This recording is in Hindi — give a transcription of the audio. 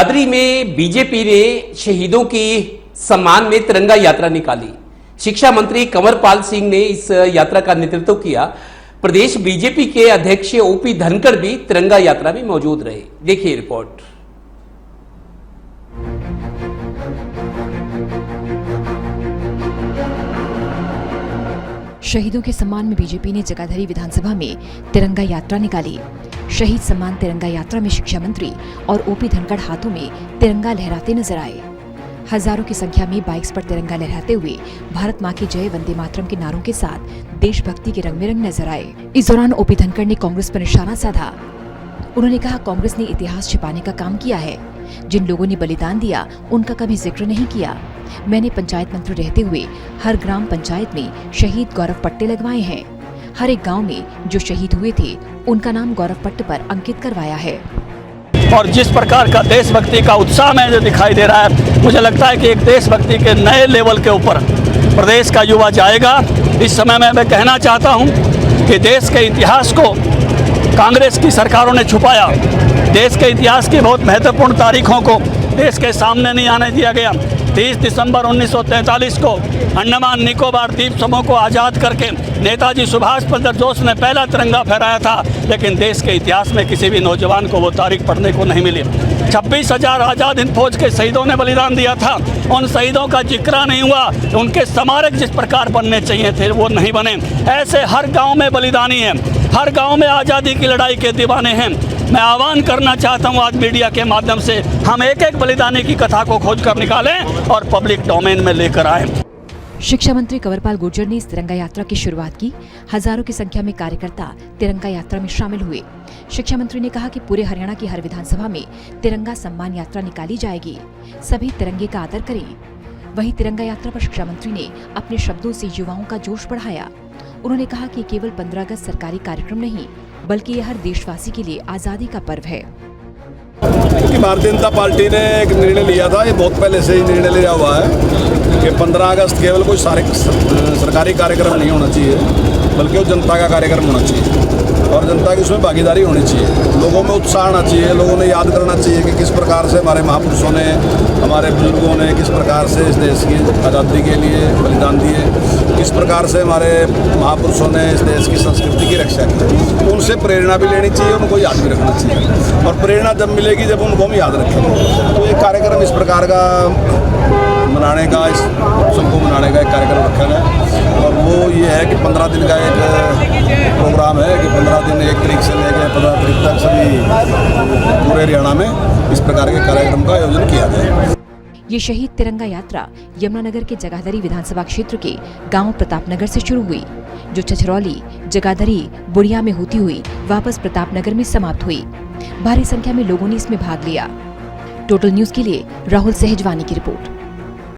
जगाधरी में बीजेपी ने शहीदों की सम्मान में तिरंगा यात्रा निकाली। शिक्षा मंत्री कंवरपाल सिंह ने इस यात्रा का नेतृत्व किया। प्रदेश बीजेपी के अध्यक्ष ओपी धनखड़ भी तिरंगा यात्रा में मौजूद रहे। देखिए रिपोर्ट। शहीदों के सम्मान में बीजेपी ने जगाधरी विधानसभा में तिरंगा यात्रा निकाली। शहीद सम्मान तिरंगा यात्रा में शिक्षा मंत्री और ओपी धनखड़ हाथों में तिरंगा लहराते नजर आए। हजारों की संख्या में बाइक्स पर तिरंगा लहराते हुए भारत माँ की जय, वंदे मातरम के नारों के साथ देशभक्ति के रंग में रंग नजर आए। इस दौरान ओपी धनखड़ ने कांग्रेस पर निशाना साधा। उन्होंने कहा, कांग्रेस ने इतिहास छिपाने का काम किया है। जिन लोगों ने बलिदान दिया उनका कभी जिक्र नहीं किया। मैंने पंचायत मंत्री रहते हुए हर ग्राम पंचायत में शहीद गौरव पट्टे लगवाए हैं। हर एक गांव में जो शहीद हुए थे उनका नाम गौरव पट्ट पर अंकित करवाया है। और जिस प्रकार का देशभक्ति का उत्साह में जो दिखाई दे रहा है, मुझे लगता है कि एक देशभक्ति के नए लेवल के ऊपर प्रदेश का युवा जाएगा। इस समय में मैं कहना चाहता हूं कि देश के इतिहास को कांग्रेस की सरकारों ने छुपाया। देश के इतिहास की बहुत महत्वपूर्ण तारीखों को देश के सामने नहीं आने दिया गया। 30 दिसंबर 1943 को अंडमान निकोबार द्वीप समूह को आज़ाद करके नेताजी सुभाष चंद्र बोस ने पहला तिरंगा फहराया था, लेकिन देश के इतिहास में किसी भी नौजवान को वो तारीख पढ़ने को नहीं मिली। 26,000 आज़ाद हिंद फौज के शहीदों ने बलिदान दिया था। उन शहीदों का जिक्र नहीं हुआ। उनके स्मारक जिस प्रकार बनने चाहिए थे वो नहीं बने। ऐसे हर गाँव में बलिदानी है, हर गाँव में आज़ादी की लड़ाई के दीवाने हैं। मैं आह्वान करना चाहता हूं आज मीडिया के माध्यम से हम एक एक बलिदानी की कथा को खोज कर निकालें और पब्लिक डोमेन में लेकर आएं। शिक्षा मंत्री कंवरपाल गुर्जर ने इस तिरंगा यात्रा की शुरुआत की। हजारों की संख्या में कार्यकर्ता तिरंगा यात्रा में शामिल हुए। शिक्षा मंत्री ने कहा कि पूरे हरियाणा की हर विधानसभा में तिरंगा सम्मान यात्रा निकाली जाएगी। सभी तिरंगे का आदर करें। वहीं तिरंगा यात्रा पर शिक्षा मंत्री ने अपने शब्दों से युवाओं का जोश बढ़ाया। उन्होंने कहा कि केवल 15 अगस्त सरकारी कार्यक्रम नहीं, बल्कि यह हर देशवासी के लिए आजादी का पर्व है। क्योंकि भारतीय जनता पार्टी ने एक निर्णय लिया था, ये बहुत पहले से ही निर्णय लिया हुआ है कि 15 अगस्त केवल कोई सरकारी कार्यक्रम नहीं होना चाहिए, बल्कि वो जनता का कार्यक्रम होना चाहिए और जनता की उसमें भागीदारी होनी चाहिए। लोगों में उत्साह आना चाहिए। लोगों ने याद करना चाहिए कि किस प्रकार से हमारे महापुरुषों ने, हमारे बुजुर्गों ने किस प्रकार से इस देश की आज़ादी के लिए बलिदान दिए, किस प्रकार से हमारे महापुरुषों ने इस देश की संस्कृति की रक्षा की। तो उनसे प्रेरणा भी लेनी चाहिए, उनको याद भी रखना चाहिए। और प्रेरणा जब मिलेगी जब उनको हम याद रखेंगे। तो एक कार्यक्रम इस प्रकार का मनाने का, इस उत्सव को मनाने का एक कार्यक्रम रखा गया और वो ये है कि 15 दिन का एक प्रोग्राम है कि 15 दिन 1 तारीख से लेकर 15 तारीख तक सभी पूरे हरियाणा में इस प्रकार के कार्यक्रम का आयोजन किया गया। ये शहीद तिरंगा यात्रा यमुनानगर के जगाधरी विधानसभा क्षेत्र के गांव प्रतापनगर से शुरू हुई, जो छछरौली, जगाधरी, बुढ़िया में होती हुई वापस प्रतापनगर में समाप्त हुई। भारी संख्या में लोगों ने इसमें भाग लिया। टोटल न्यूज के लिए राहुल सहजवानी की रिपोर्ट।